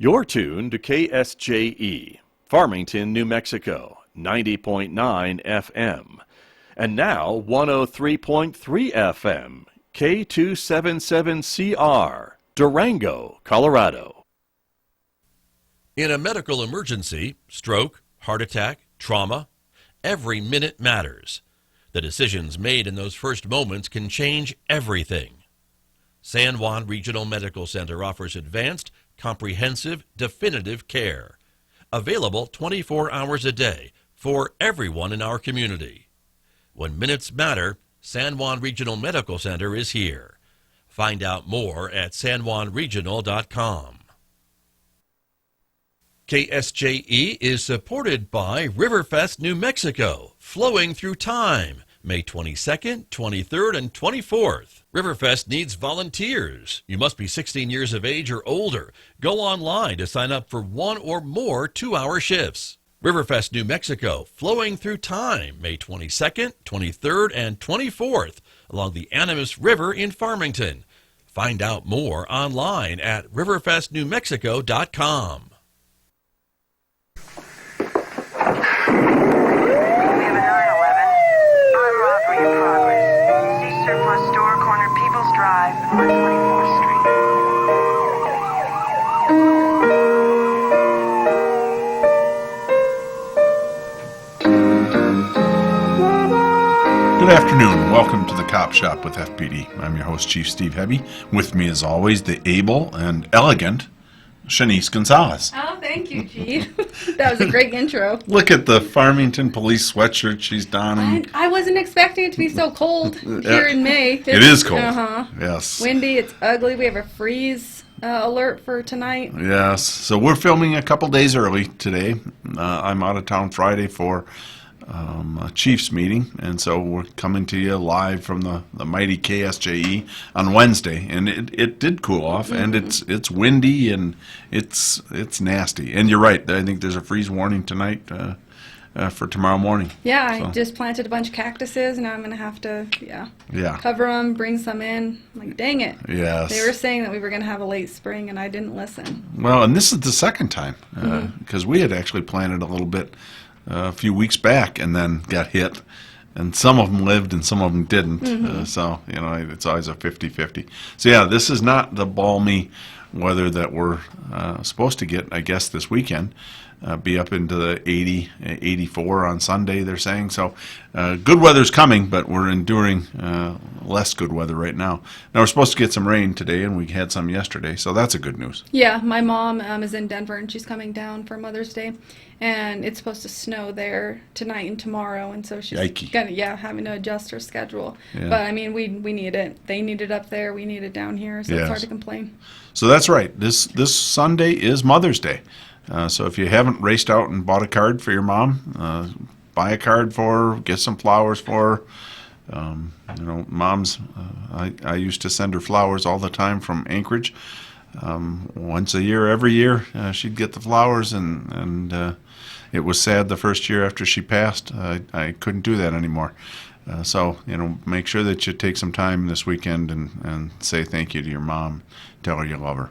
You're tuned to KSJE, Farmington, New Mexico, 90.9 FM. And now 103.3 FM, K277CR, Durango, Colorado. In a medical emergency, stroke, heart attack, trauma, every minute matters. The decisions made in those first moments can change everything. San Juan Regional Medical Center offers advanced, comprehensive, definitive care. Available 24 hours a day for everyone in our community. When minutes matter, San Juan Regional Medical Center is here. Find out more at sanjuanregional.com. KSJE is supported by Riverfest, New Mexico, flowing through time, May 22nd, 23rd, and 24th. Riverfest needs volunteers. You must be 16 years of age or older. Go online to sign up for one or more 2-hour shifts. Riverfest, New Mexico, flowing through time, May 22nd, 23rd, and 24th, along the Animas River in Farmington. Find out more online at riverfestnewmexico.com. Drive on 24th Street. Good afternoon. Welcome to the Cop Shop with FPD. I'm your host, Chief Steve Hebbe. With me, as always, the able and elegant Shanice Gonzalez. Oh, thank you, Chief. That was a great intro. Look at the Farmington Police sweatshirt she's donning. I wasn't expecting it to be so cold here in May. It is cold. Uh-huh. Yes. Windy. It's ugly. We have a freeze alert for tonight. Yes. So we're filming a couple days early today. I'm out of town Friday for a Chiefs meeting, and so we're coming to you live from the mighty KSJE on Wednesday, and it did cool off, and it's windy and it's nasty. And you're right, I think there's a freeze warning tonight for tomorrow morning. Yeah, so. I just planted a bunch of cactuses, and now I'm gonna have to cover them, bring some in. I'm like, dang it. Yes. They were saying that we were gonna have a late spring, and I didn't listen. Well, and this is the second time because we had actually planted a little bit a few weeks back and then got hit, and some of them lived and some of them didn't. So, it's always a 50-50. So, yeah, this is not the balmy weather that we're supposed to get, I guess, this weekend. Be up into the 80, 84 on Sunday, they're saying. So, good weather's coming, but we're enduring less good weather right now. Now, we're supposed to get some rain today, and we had some yesterday, so that's a good news. Yeah, my mom is in Denver, and she's coming down for Mother's Day, and it's supposed to snow there tonight and tomorrow, and so she's having to adjust her schedule. Yeah. But, I mean, we need it. They need it up there. We need it down here, so it's hard to complain. So that's right. This Sunday is Mother's Day. So if you haven't raced out and bought a card for your mom, buy a card for her, get some flowers for her. Moms, I used to send her flowers all the time from Anchorage. Once a year, every year, she'd get the flowers, and it was sad the first year after she passed. I couldn't do that anymore. So, make sure that you take some time this weekend and say thank you to your mom. Tell her you love her.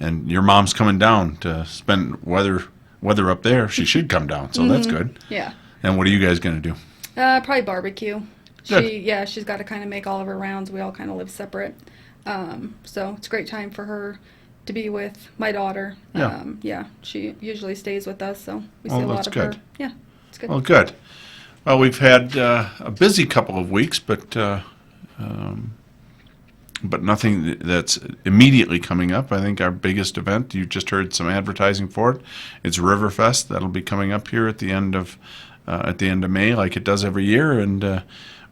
And your mom's coming down to spend weather up there. She should come down, so that's good. Yeah. And what are you guys going to do? Probably barbecue. Good. She's got to kind of make all of her rounds. We all kind of live separate. So it's a great time for her to be with my daughter. Yeah. She usually stays with us, so we see a lot of good. her. Yeah, it's good. Well, good. Well, we've had a busy couple of weeks, but nothing that's immediately coming up. I think our biggest event, you just heard some advertising for it. It's Riverfest. That'll be coming up here at the end of May, like it does every year, and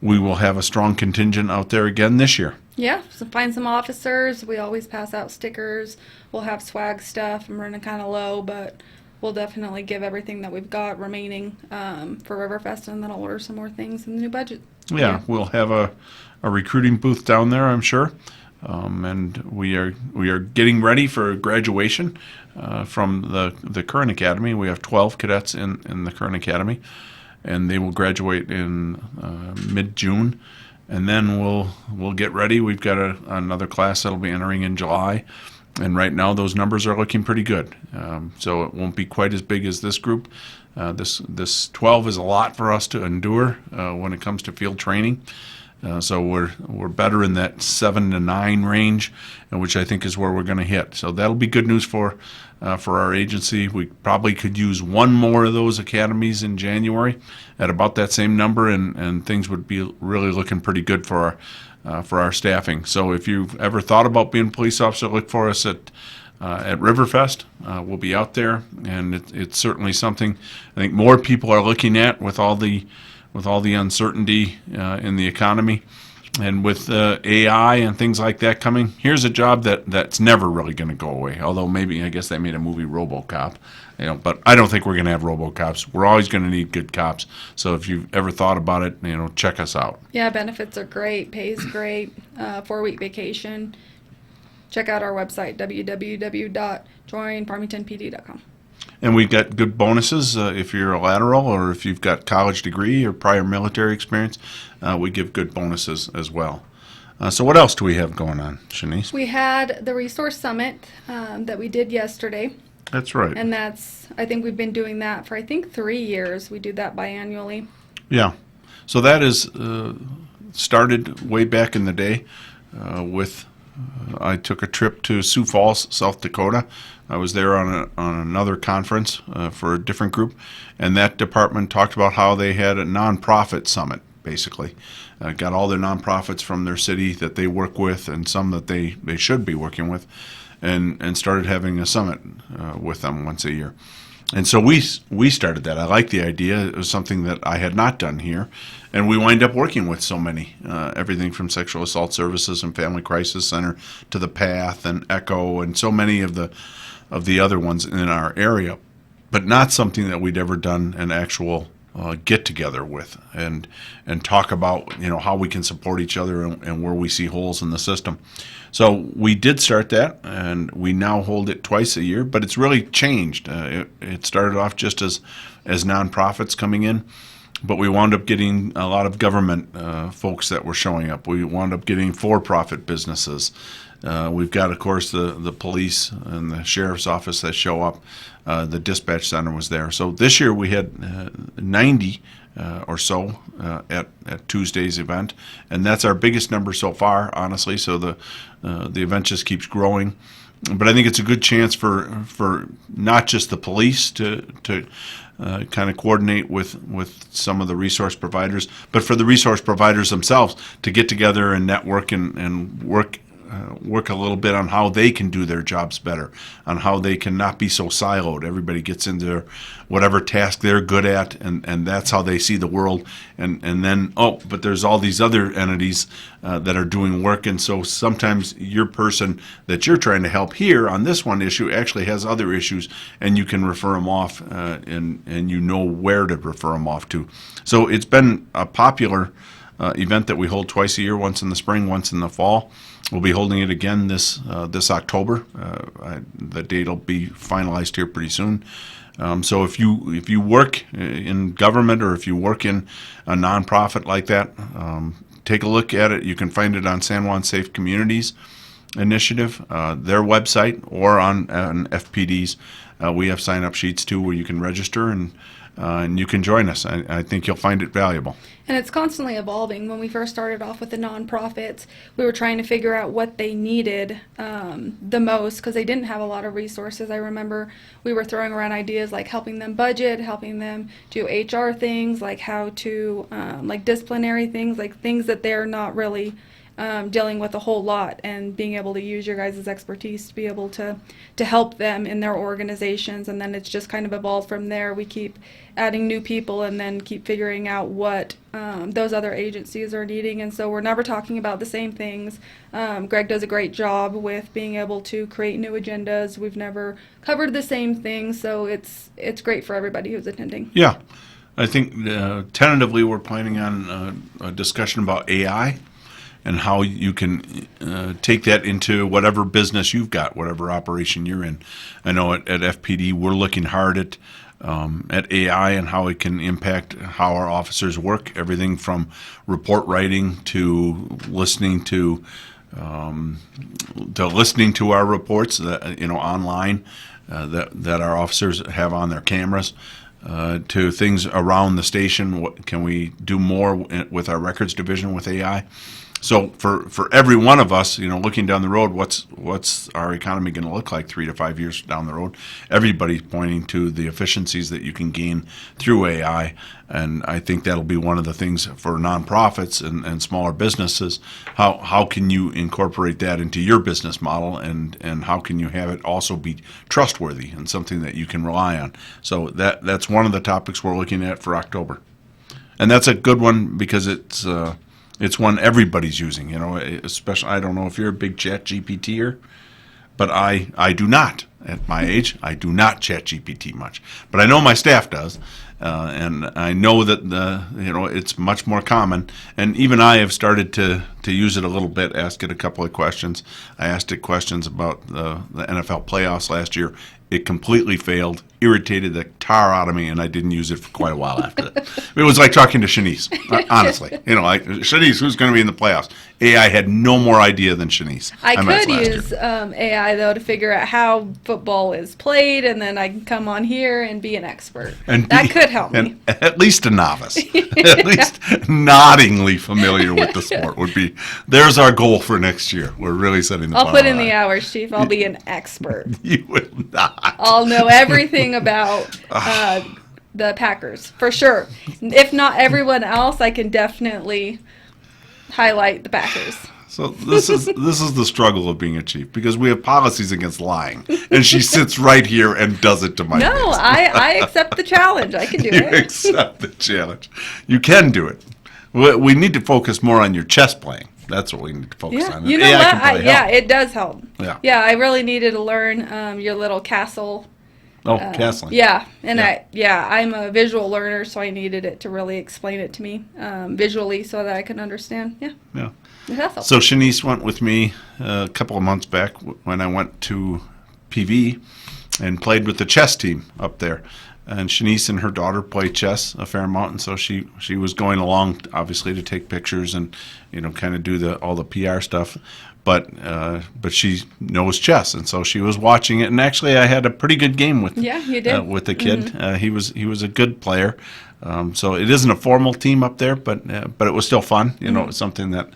we will have a strong contingent out there again this year. Yeah, so find some officers. We always pass out stickers. We'll have swag stuff. I'm running kind of low, but we'll definitely give everything that we've got remaining for Riverfest, and then I'll order some more things in the new budget. Yeah, we'll have a recruiting booth down there, I'm sure. And we are getting ready for graduation from the current academy. We have 12 cadets in the current academy, and they will graduate in mid-June. And then we'll get ready. We've got another class that'll be entering in July. And right now, those numbers are looking pretty good. So it won't be quite as big as this group. This 12 is a lot for us to endure when it comes to field training. So we're better in that 7 to 9 range, which I think is where we're going to hit. So that'll be good news for our agency. We probably could use one more of those academies in January at about that same number, and things would be really looking pretty good for our staffing. So if you've ever thought about being a police officer, look for us at Riverfest. We'll be out there, and it's certainly something I think more people are looking at with all the uncertainty in the economy, and with AI and things like that coming. Here's a job that's never really going to go away. Although maybe, I guess they made a movie RoboCop, but I don't think we're going to have RoboCops. We're always going to need good cops. So if you've ever thought about it, check us out. Yeah, benefits are great, pay's great, 4-week vacation. Check out our website, www.joinfarmingtonpd.com. And we've got good bonuses if you're a lateral or if you've got college degree or prior military experience. We give good bonuses as well. So what else do we have going on, Shanice? We had the Resource Summit that we did yesterday. That's right. And I think we've been doing that for, 3 years. We do that biannually. Yeah. So that is started way back in the day I took a trip to Sioux Falls, South Dakota. I was there on another conference for a different group, and that department talked about how they had a nonprofit summit, basically. Got all their nonprofits from their city that they work with and some that they should be working with, and started having a summit with them once a year. And so we started that. I liked the idea. It was something that I had not done here. And we wind up working with so many, everything from Sexual Assault Services and Family Crisis Center to the PATH and ECHO and so many of the other ones in our area, but not something that we'd ever done an actual get together with and talk about how we can support each other and where we see holes in the system. So we did start that, and we now hold it twice a year, but it's really changed. It started off just as nonprofits coming in, but we wound up getting a lot of government folks that were showing up. We wound up getting for-profit businesses. We've got, of course, the police and the sheriff's office that show up. The dispatch center was there. So this year we had 90 or so at Tuesday's event, and that's our biggest number so far, honestly. So the event just keeps growing. But I think it's a good chance for not just the police to kind of coordinate with some of the resource providers, but for the resource providers themselves to get together and network and work a little bit on how they can do their jobs better, on how they can not be so siloed. Everybody gets into whatever task they're good at, and that's how they see the world. And then, but there's all these other entities that are doing work, and so sometimes your person that you're trying to help here on this one issue actually has other issues, and you can refer them off, and you know where to refer them off to. So it's been a popular event that we hold twice a year, once in the spring, once in the fall. We'll be holding it again this October. The date will be finalized here pretty soon. So if you work in government or if you work in a nonprofit like that, take a look at it. You can find it on San Juan Safe Communities Initiative, their website, or on FPD's. We have sign-up sheets too where you can register and you can join us. I think you'll find it valuable. And it's constantly evolving. When we first started off with the nonprofits, we were trying to figure out what they needed the most because they didn't have a lot of resources. I remember we were throwing around ideas like helping them budget, helping them do HR things, like how to, like disciplinary things, like things that they're not really dealing with a whole lot, and being able to use your guys' expertise to be able to help them in their organizations. And then it's just kind of evolved from there. We keep adding new people and then keep figuring out what those other agencies are needing, and so we're never talking about the same things. Greg does a great job with being able to create new agendas. We've never covered the same things, so it's great for everybody who's attending. Yeah, I think tentatively we're planning on a discussion about AI and how you can take that into whatever business you've got, whatever operation you're in. I know at FPD we're looking hard at AI and how it can impact how our officers work, everything from report writing to listening to to listening to our reports that, online that our officers have on their cameras, to things around the station. What can we do more with our records division with AI? So for every one of us, looking down the road, what's our economy going to look like 3 to 5 years down the road? Everybody's pointing to the efficiencies that you can gain through AI, and I think that'll be one of the things for nonprofits and smaller businesses. How can you incorporate that into your business model, and how can you have it also be trustworthy and something that you can rely on? So that's one of the topics we're looking at for October, and that's a good one because it's one everybody's using, especially, I don't know if you're a big chat GPTer, but I do not. At my age, I do not chat GPT much. But I know my staff does, and I know that it's much more common. And even I have started to use it a little bit, ask it a couple of questions. I asked it questions about the NFL playoffs last year. It completely failed, irritated the tar out of me, and I didn't use it for quite a while after that. It was like talking to Shanice, honestly. Like, Shanice, who's going to be in the playoffs? AI had no more idea than Shanice. I could use AI, though, to figure out how football is played, and then I can come on here and be an expert. That could help me. At least a novice. At least noddingly familiar with the sport would be. There's our goal for next year. We're really setting the bar. I'll put in the hours, Chief. I'll be an expert. You will not. I'll know everything about the Packers, for sure. If not everyone else, I can definitely highlight the Packers. So this is the struggle of being a chief, because we have policies against lying, and she sits right here and does it to my face. No, I accept the challenge. I can do You it. accept the challenge. You can do it. We need to focus more on your chess playing. That's what we need to focus on. You And know AI what? can probably Yeah, help. it does help. Yeah. I really needed to learn your little castle. Castling. Yeah, and Yeah. I'm a visual learner, so I needed it to really explain it to me visually so that I can understand. Yeah. It does help. So Shanice went with me a couple of months back when I went to PV and played with the chess team up there. And Shanice and her daughter play chess a fair amount, and so she was going along, obviously, to take pictures and kind of do all the PR stuff. But she knows chess, and so she was watching it. And actually, I had a pretty good game with you did. with the kid. Mm-hmm. He was a good player. So it isn't a formal team up there, but it was still fun. It's something that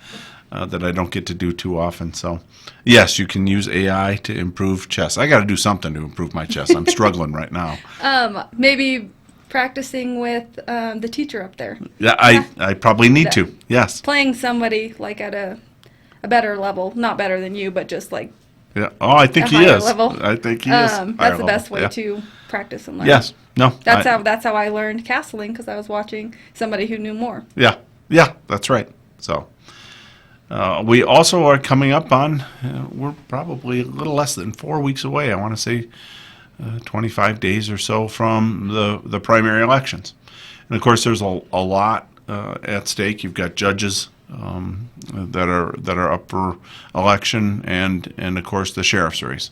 I don't get to do too often. So yes, you can use AI to improve chess. I got to do something to improve my chess. I'm struggling right now. Maybe practicing with the teacher up there. Yeah, I probably need to. Yes. Playing somebody like at a better level, not better than you, but just like Yeah. Oh, I think a he higher is. level. I think he is. That's the best way to practice and learn. Yes. No. That's how I learned castling, because I was watching somebody who knew more. Yeah. Yeah. That's right. So. We also are coming up on, we're probably a little less than 4 weeks away. I want to say 25 days or so from the primary elections. And of course, there's a lot at stake. You've got judges that are up for election, and of course the sheriff's race.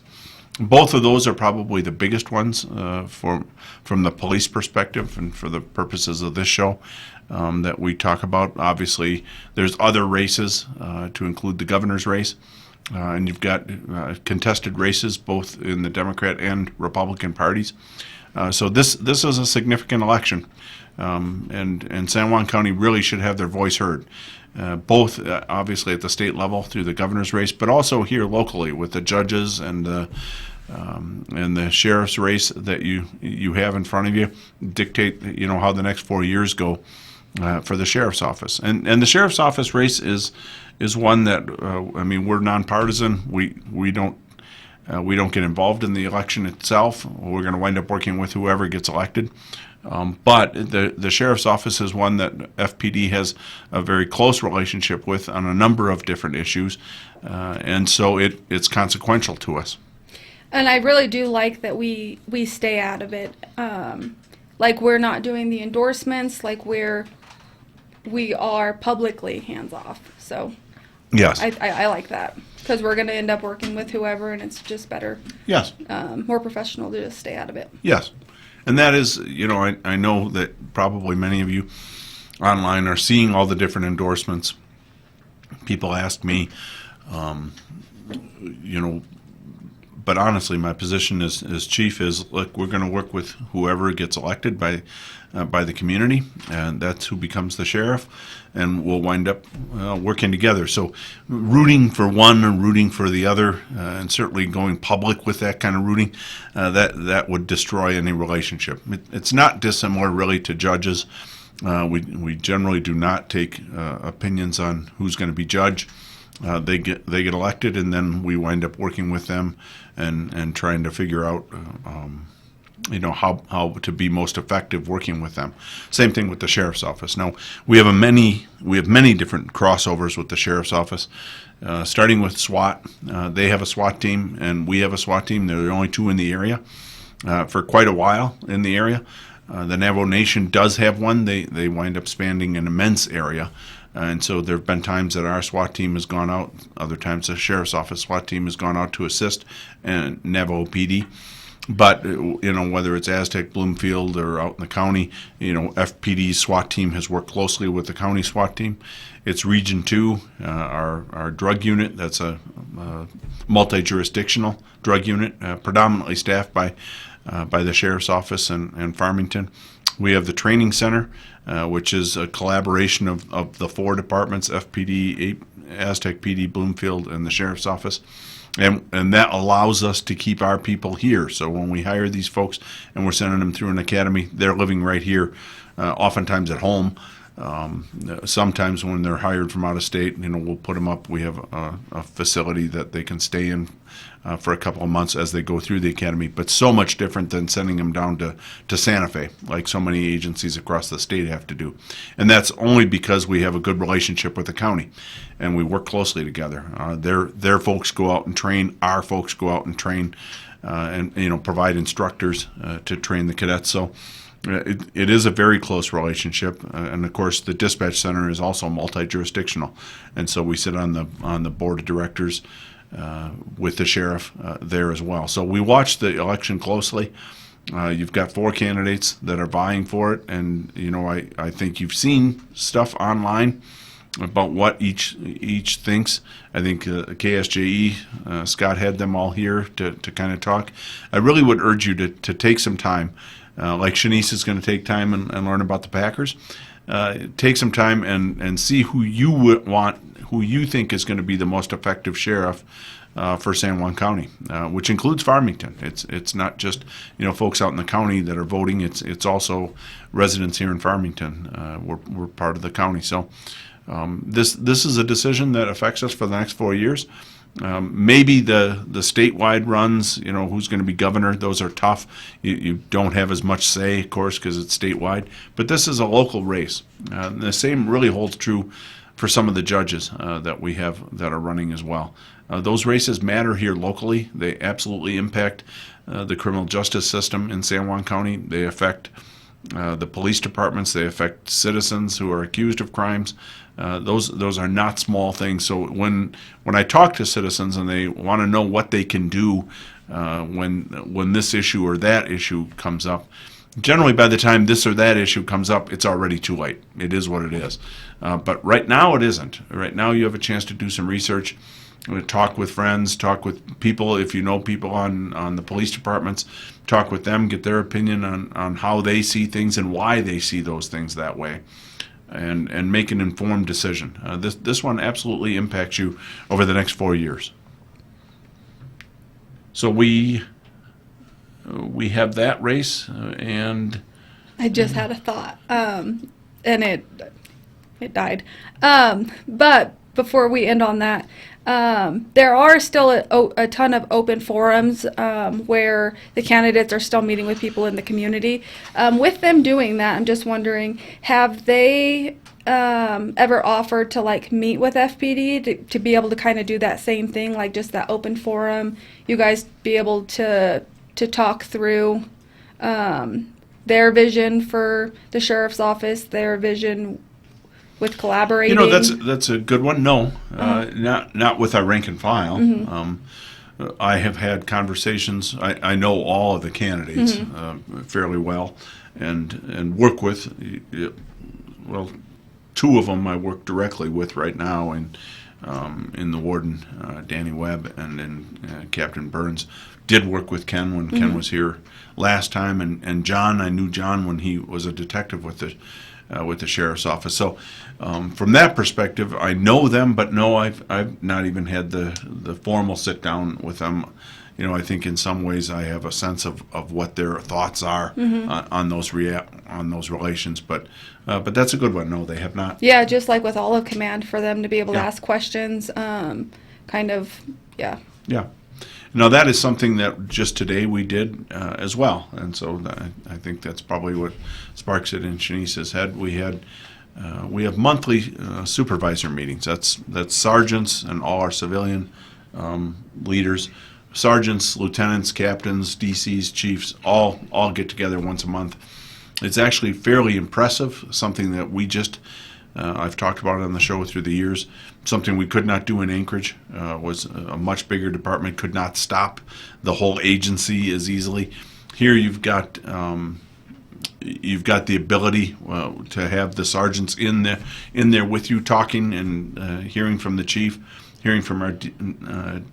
Both of those are probably the biggest ones from the police perspective and for the purposes of this show that we talk about. Obviously, there's other races to include the governor's race, and you've got contested races both in the Democrat and Republican parties. So this is a significant election, and San Juan County really should have their voice heard. Both obviously at the state level through the governor's race, but also here locally with the judges and the sheriff's race that you have in front of you dictate how the next 4 years go for the sheriff's office. And the sheriff's office race is one that we're nonpartisan. We don't get involved in the election itself. We're going to wind up working with whoever gets elected. But the sheriff's office is one that FPD has a very close relationship with on a number of different issues, and so it's consequential to us. And I really do like that we stay out of it. Like, we're not doing the endorsements, like we are publicly hands off. So Yes. I like that, because we're going to end up working with whoever, and it's just better, Yes. more professional to just stay out of it. Yes. And that is, I know that probably many of you online are seeing all the different endorsements. People ask me, You know, but honestly, my position as chief is, look, we're going to work with whoever gets elected by the community, and that's who becomes the sheriff, and we'll wind up working together. So rooting for one and rooting for the other, and certainly going public with that kind of rooting, that would destroy any relationship. It's not dissimilar really to judges. We generally do not take opinions on who's going to be judge. They get elected, and then we wind up working with them and trying to figure out how to be most effective working with them. Same thing with the sheriff's office. Now we have many different crossovers with the sheriff's office, starting with SWAT. They have a SWAT team, and we have a SWAT team. They're the only two in the area for quite a while in the area. The Navajo Nation does have one. They wind up spanning an immense area. And so there have been times that our SWAT team has gone out, other times the sheriff's office SWAT team has gone out to assist and Navajo PD. But, whether it's Aztec, Bloomfield, or out in the county, FPD SWAT team has worked closely with the county SWAT team. It's Region 2, our drug unit. That's a multi-jurisdictional drug unit, predominantly staffed by the sheriff's office and Farmington. We have the training center, which is a collaboration of the four departments, FPD, Aztec PD, Bloomfield, and the sheriff's office. And that allows us to keep our people here. So when we hire these folks and we're sending them through an academy, they're living right here, oftentimes at home. Sometimes when they're hired from out of state, we'll put them up. We have a facility that they can stay in for a couple of months as they go through the academy, but so much different than sending them down to Santa Fe, like so many agencies across the state have to do. And that's only because we have a good relationship with the county, and we work closely together. Their folks go out and train, our folks go out and train, and provide instructors to train the cadets. So it is a very close relationship, and of course the dispatch center is also multi-jurisdictional, and so we sit on the board of directors with the sheriff there as well. So we watch the election closely. You've got four candidates that are vying for it, and I think you've seen stuff online about what each thinks. I think KSJE, Scott had them all here to kind of talk. I really would urge you to take some time, like Shanice is going to take time and learn about the Packers. Take some time and see who you would want, who you think is going to be the most effective sheriff for San Juan County, which includes Farmington. It's not just folks out in the county that are voting. It's also residents here in Farmington. We're part of the county, so this is a decision that affects us for the next 4 years. Maybe the statewide runs, who's going to be governor, those are tough. You don't have as much say, of course, because it's statewide. But this is a local race. The same really holds true for some of the judges that we have that are running as well. Those races matter here locally. They absolutely impact the criminal justice system in San Juan County. They affect the police departments. They affect citizens who are accused of crimes. Those are not small things. So when I talk to citizens and they want to know what they can do when this issue or that issue comes up, generally by the time this or that issue comes up, it's already too late. It is what it is. But right now it isn't. Right now you have a chance to do some research, talk with friends, talk with people. If you know people on the police departments, talk with them, get their opinion on how they see things and why they see those things that way. And make an informed decision. This one absolutely impacts you over the next 4 years. So we have that race, and I just had a thought, and it died. But before we end on that, there are still a ton of open forums where the candidates are still meeting with people in the community. With them doing that, I'm just wondering, have they ever offered to meet with FPD to be able to kind of do that same thing, like just that open forum? You guys be able to talk through their vision for the sheriff's office, their vision with collaborating. That's a good one. No, not with our rank and file. Mm-hmm. I have had conversations. I know all of the candidates fairly well, and work with. Well, two of them I work directly with right now, and in the warden, Danny Webb, and then Captain Burns did work with Ken when Ken was here last time, and John, I knew John when he was a detective with the sheriff's office. So from that perspective, I know them, but no, I've not even had the formal sit down with them. You know, I think in some ways I have a sense of what their thoughts are on those relations, but that's a good one. No, they have not. Yeah, just like with all of command, for them to be able to Yeah. ask questions, yeah. Yeah. Now that is something that just today we did as well, and so I think that's probably what sparks it in Shanice's head. We have monthly supervisor meetings. That's sergeants and all our civilian leaders. Sergeants, lieutenants, captains, DCs, chiefs, all get together once a month. It's actually fairly impressive, something that we just, I've talked about it on the show through the years, something we could not do in Anchorage, was a much bigger department, could not stop the whole agency as easily. Here you've got the ability to have the sergeants in there with you, talking and hearing from the chief, hearing from our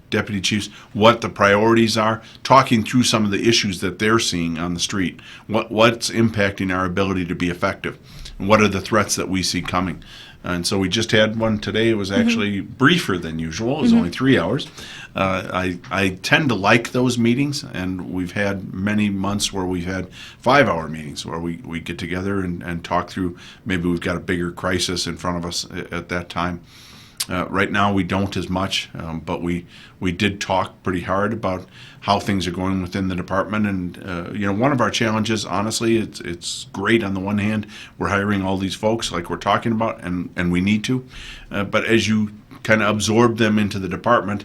deputy chiefs what the priorities are, talking through some of the issues that they're seeing on the street, what's impacting our ability to be effective, and what are the threats that we see coming. And so we just had one today. It was actually briefer than usual. It was only 3 hours. I tend to like those meetings, and we've had many months where we've had 5-hour meetings where we get together and talk through, maybe we've got a bigger crisis in front of us at that time. Right now we don't as much, but we did talk pretty hard about how things are going within the department. And one of our challenges, honestly, it's great on the one hand, we're hiring all these folks like we're talking about, and we need to. But as you kind of absorb them into the department,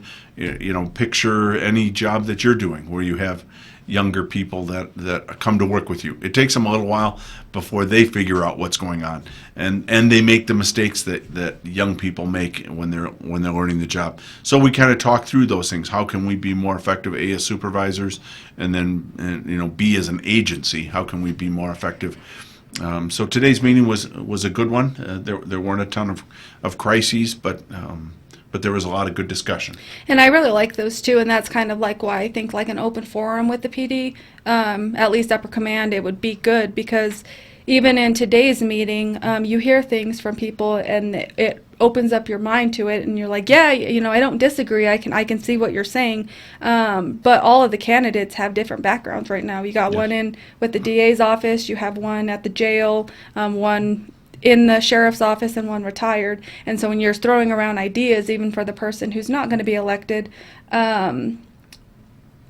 picture any job that you're doing where you have younger people that come to work with you. It takes them a little while before they figure out what's going on, and they make the mistakes that young people make when they're learning the job. So we kind of talk through those things. How can we be more effective, A, as supervisors, and then B, as an agency? How can we be more effective? So today's meeting was a good one. There weren't a ton of crises, but there was a lot of good discussion. And I really like those too, and that's kind of like why I think like an open forum with the PD, at least upper command, it would be good, because even in today's meeting, you hear things from people and it opens up your mind to it, and you're like, yeah, I don't disagree. I can see what you're saying. But all of the candidates have different backgrounds right now. You got one in with the DA's office, you have one at the jail, one in the sheriff's office, and one retired. And so when you're throwing around ideas, even for the person who's not going to be elected,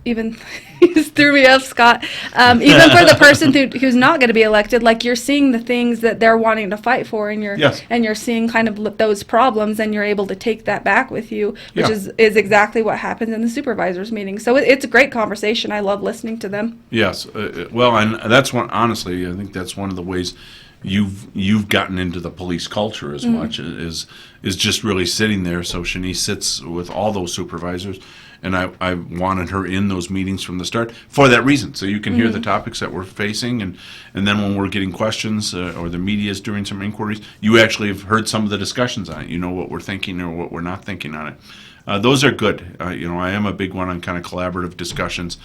even you just threw me off, Scott. Even for the person who's not going to be elected, like, you're seeing the things that they're wanting to fight for, and you're seeing kind of those problems, and you're able to take that back with you, which is exactly what happens in the supervisors meeting. So it's a great conversation. I love listening to them. Yes, well, and that's one. Honestly, I think that's one of the ways you've gotten into the police culture as much is just really sitting there. So Shanice sits with all those supervisors, and I wanted her in those meetings from the start for that reason, so you can hear the topics that we're facing, and then when we're getting questions or the media is doing some inquiries, you actually have heard some of the discussions on it. You know what we're thinking or what we're not thinking on it. Those are good. I am a big one on kind of collaborative discussions.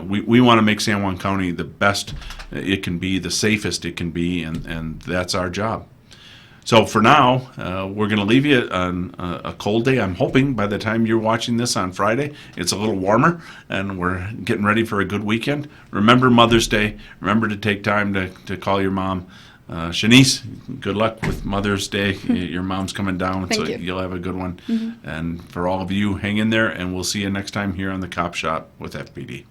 We want to make San Juan County the best it can be, the safest it can be, and that's our job. So for now, we're going to leave you on a cold day. I'm hoping by the time you're watching this on Friday, it's a little warmer, and we're getting ready for a good weekend. Remember Mother's Day. Remember to take time to call your mom. Shanice, good luck with Mother's Day. Your mom's coming down, Thank so you. You'll have a good one. And for all of you, hang in there, and we'll see you next time here on the Cop Shop with FPD.